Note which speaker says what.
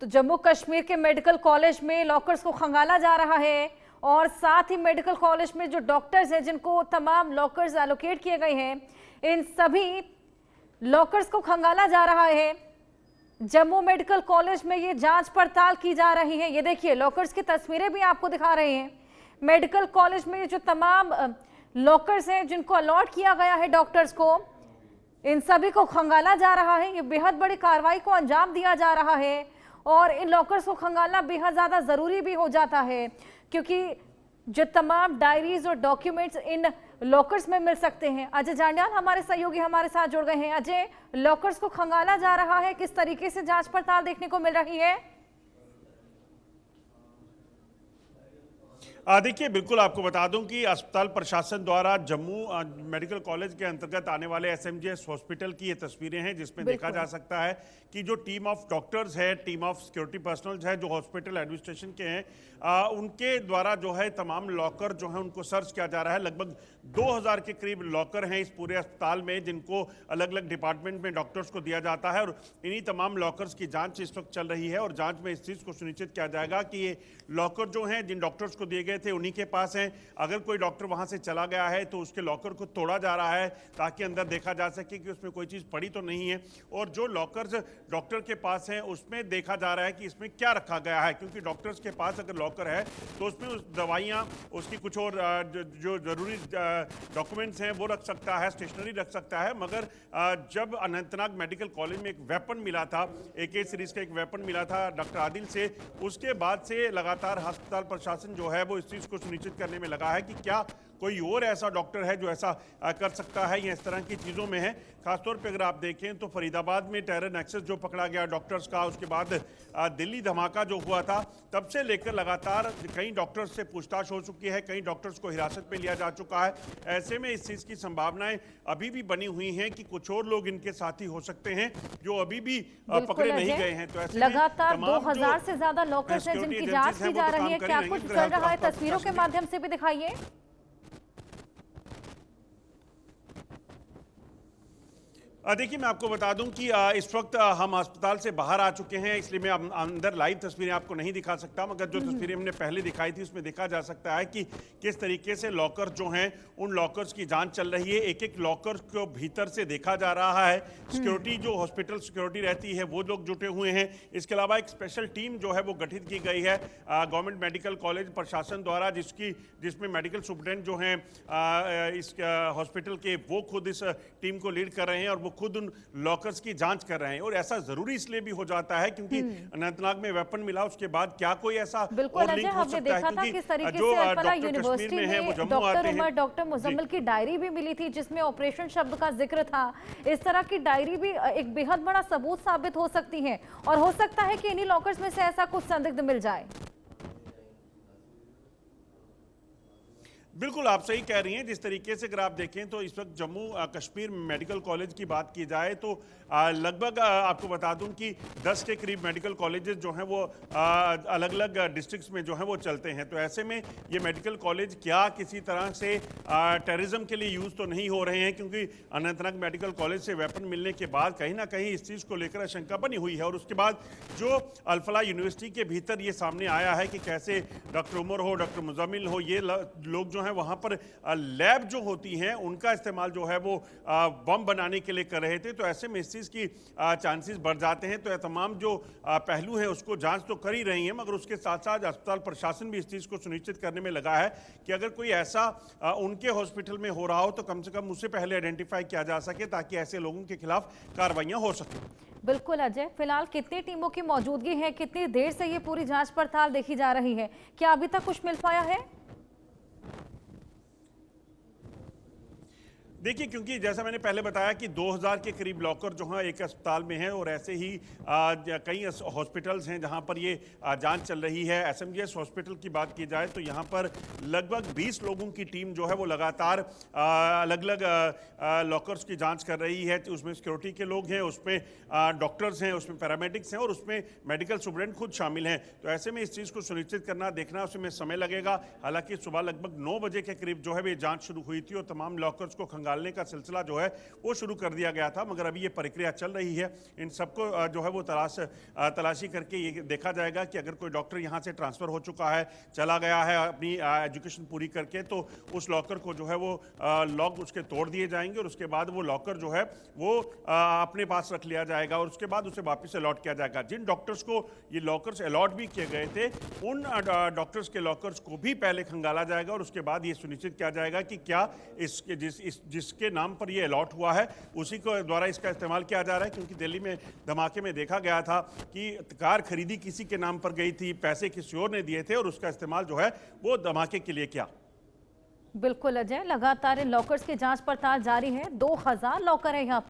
Speaker 1: तो जम्मू कश्मीर के medical college में लॉकर्स को खंगाला जा रहा है और साथ ही मेडिकल कॉलेज में जो डॉक्टर्स हैं जिनको तमाम लॉकर्स एलोकेट किए गए हैं, इन सभी लॉकर्स को खंगाला जा रहा है। जम्मू मेडिकल कॉलेज में ये जांच पड़ताल की जा रही है। ये देखिए लॉकर्स की तस्वीरें भी आपको दिखा रहे हैं। मेडिकल कॉलेज में जो तमाम लॉकर्स हैं जिनको अलॉट किया गया है डॉक्टर्स को, इन सभी को खंगाला जा रहा है। ये बेहद बड़ी कार्रवाई को अंजाम दिया जा रहा है और इन लॉकर्स को खंगालना बेहद ज़्यादा ज़रूरी भी हो जाता है, क्योंकि जो तमाम डायरीज और डॉक्यूमेंट्स इन लॉकर्स में मिल सकते हैं। अजय जांड्याल हमारे सहयोगी हमारे साथ जुड़ गए हैं। अजय, लॉकर्स को खंगाला जा रहा है, किस तरीके से जांच पड़ताल देखने को मिल रही है?
Speaker 2: देखिए, बिल्कुल आपको बता दूं कि अस्पताल प्रशासन द्वारा जम्मू मेडिकल कॉलेज के अंतर्गत आने वाले एसएमजीएस हॉस्पिटल की ये तस्वीरें हैं, जिसमें देखा जा सकता है कि जो टीम ऑफ डॉक्टर्स है, टीम ऑफ सिक्योरिटी पर्सनल है जो हॉस्पिटल एडमिनिस्ट्रेशन के हैं, उनके द्वारा जो है तमाम लॉकर जो है उनको सर्च किया जा रहा है। लगभग 2000 के करीब लॉकर हैं इस पूरे अस्पताल में, जिनको अलग अलग डिपार्टमेंट में डॉक्टर्स को दिया जाता है और इन्हीं तमाम लॉकर्स की जांच इस वक्त चल रही है और जांच में इस चीज़ को सुनिश्चित किया जाएगा कि ये लॉकर जो हैं जिन डॉक्टर्स को दिए गए थे उन्हीं के पास हैं। अगर कोई डॉक्टर वहां से चला गया है तो उसके लॉकर को तोड़ा जा रहा है ताकि अंदर देखा जा सके कि उसमें कोई चीज़ पड़ी तो नहीं है, और जो लॉकर्स डॉक्टर के पास हैं उसमें देखा जा रहा है कि इसमें क्या रखा गया है, क्योंकि डॉक्टर्स के पास अगर लॉकर है तो उसमें उस दवाइयाँ, उसकी कुछ और जो जरूरी डॉक्यूमेंट्स हैं वो रख सकता है, स्टेशनरी रख सकता है। मगर जब अनंतनाग मेडिकल कॉलेज में एक वेपन मिला था, AK सीरीज का एक वेपन मिला था डॉक्टर आदिल से, उसके बाद से लगातार अस्पताल प्रशासन जो है वो इस चीज़ को सुनिश्चित करने में लगा है कि क्या कोई और ऐसा डॉक्टर है जो ऐसा कर सकता है या इस तरह की चीज़ों में है। खासतौर पे अगर आप देखें तो फरीदाबाद में टेरर नेक्सस जो पकड़ा गया डॉक्टर्स का, उसके बाद दिल्ली धमाका जो हुआ था, तब से लेकर लगातार कई डॉक्टर्स से पूछताछ हो चुकी है, कई डॉक्टर्स को हिरासत में लिया जा चुका है। ऐसे में इस चीज़ की संभावनाएं अभी भी बनी हुई हैं कि कुछ और लोग इनके साथी हो सकते हैं जो अभी भी पकड़े नहीं गए हैं। तो ऐसे
Speaker 1: लगातार 2000 से ज्यादा लॉकर्स हैं जिनकी जांच की जा रही है। क्या कुछ चल रहा है, तस्वीरों के माध्यम से भी दिखाइए।
Speaker 2: देखिए, मैं आपको बता दूं कि इस वक्त हम अस्पताल से बाहर आ चुके हैं, इसलिए मैं अंदर लाइव तस्वीरें आपको नहीं दिखा सकता, मगर जो तस्वीरें हमने पहले दिखाई थी उसमें देखा जा सकता है कि किस तरीके से लॉकर जो हैं उन लॉकर्स की जांच चल रही है। एक एक लॉकर को भीतर से देखा जा रहा है। सिक्योरिटी जो हॉस्पिटल सिक्योरिटी रहती है वो लोग जुटे हुए हैं। इसके अलावा एक स्पेशल टीम जो है वो गठित की गई है गवर्नमेंट मेडिकल कॉलेज प्रशासन द्वारा, जिसमें मेडिकल सुप्रिटेंडेंट जो हैं इस हॉस्पिटल के, वो खुद इस टीम को लीड कर रहे हैं और वो खुद उन लॉकर्स की जांच कर रहे हैं। और ऐसा जरूरी इसलिए भी हो जाता है क्योंकि अनंतनाग में वेपन मिला, उसके बाद क्या कोई ऐसा और लिंक हो सकता है, क्योंकि जो डॉक्टर कश्मीर में है वो जम्मू आते हैं।
Speaker 1: डॉक्टर मुजम्मिल की डायरी भी मिली थी जिसमें ऑपरेशन शब्द का जिक्र था। इस तरह की डायरी भी एक बेहद बड़ा सबूत साबित हो सकती है और हो सकता है कि इन्हीं लॉकर्स में से ऐसा कुछ संदिग्ध मिल जाए।
Speaker 2: बिल्कुल आप सही कह रही हैं। जिस तरीके से अगर आप देखें तो इस वक्त जम्मू कश्मीर मेडिकल कॉलेज की बात की जाए तो लगभग आपको बता दूं कि 10 के करीब मेडिकल कॉलेजेस जो हैं वो अलग अलग डिस्ट्रिक्ट्स में जो हैं वो चलते हैं। तो ऐसे में ये मेडिकल कॉलेज क्या किसी तरह से टेररिज्म के लिए यूज़ तो नहीं हो रहे हैं, क्योंकि अनंतनाग मेडिकल कॉलेज से वेपन मिलने के बाद कहीं ना कहीं इस चीज़ को लेकर आशंका बनी हुई है। और उसके बाद जो अल-फलाह यूनिवर्सिटी के भीतर ये सामने आया है कि कैसे डॉक्टर उमर हो, डॉक्टर मुजम्मिल हो, ये लोग जो हैं वहां पर लैब जो होती हैं उनका इस्तेमाल जो है वो बम बनाने के लिए कर रहे थे। तो ऐसे में इस चीज़ की चांसेस बढ़ जाते हैं। तो तमाम जो पहलू हैं उसको जांच तो कर ही रही हैं, मगर उसके साथ साथ अस्पताल प्रशासन भी इस चीज़ को सुनिश्चित करने में लगा है कि अगर कोई ऐसा उनके हॉस्पिटल में हो रहा हो तो कम से कम उससे पहले आइडेंटिफाई किया जा सके ताकि ऐसे लोगों के खिलाफ कार्रवाइयां हो सकें।
Speaker 1: बिल्कुल अजय, फिलहाल कितनी टीमों की मौजूदगी है, कितनी देर से ये पूरी जांच पड़ताल देखी जा रही है, क्या अभी तक कुछ मिल पाया है?
Speaker 2: देखिए, क्योंकि जैसा मैंने पहले बताया कि 2000 के करीब लॉकर जो हैं एक अस्पताल में हैं और ऐसे ही कई हॉस्पिटल्स हैं जहां पर ये जांच चल रही है। एसएमजीएस हॉस्पिटल की बात की जाए तो यहां पर लगभग 20 लोगों की टीम जो है वो लगातार अलग अलग लॉकर्स की जांच कर रही है। उसमें सिक्योरिटी के लोग हैं, उसमें डॉक्टर्स हैं, उसमें पैरामेडिक्स हैं और उसमें मेडिकल सुप्रिटेंडेंट खुद शामिल हैं। तो ऐसे में इस चीज़ को सुनिश्चित करना, देखना, उसमें समय लगेगा। हालांकि सुबह लगभग 9 बजे के करीब जो है ये जाँच शुरू हुई थी और तमाम लॉकर्स को खंगाला निकालने का सिलसिला जो है वो शुरू कर दिया गया था, मगर अभी ये प्रक्रिया चल रही है। इन सबको जो है वो तलाशी करके ये देखा जाएगा कि अगर कोई डॉक्टर यहाँ से ट्रांसफ़र हो चुका है, चला गया है अपनी एजुकेशन पूरी करके, तो उस लॉकर को जो है वो लॉक उसके तोड़ दिए जाएंगे और उसके बाद वो लॉकर जो है वो अपने पास रख लिया जाएगा और उसके बाद उसे वापस अलॉट किया जाएगा। जिन डॉक्टर्स को ये लॉकर्स अलॉट भी किए गए थे, उन डॉक्टर्स के लॉकर्स को भी पहले खंगाला जाएगा और उसके बाद ये सुनिश्चित किया जाएगा कि क्या जिसके नाम पर ये अलॉट हुआ है उसी को द्वारा इसका इस्तेमाल किया जा रहा है। क्योंकि दिल्ली में धमाके में देखा गया था कि कार खरीदी किसी के नाम पर गई थी, पैसे किसी और ने दिए थे और उसका इस्तेमाल जो है वो धमाके के लिए किया।
Speaker 1: बिल्कुल अजय, लगातार इन लॉकर्स की जांच पड़ताल जारी है। 2000 लॉकर है यहाँ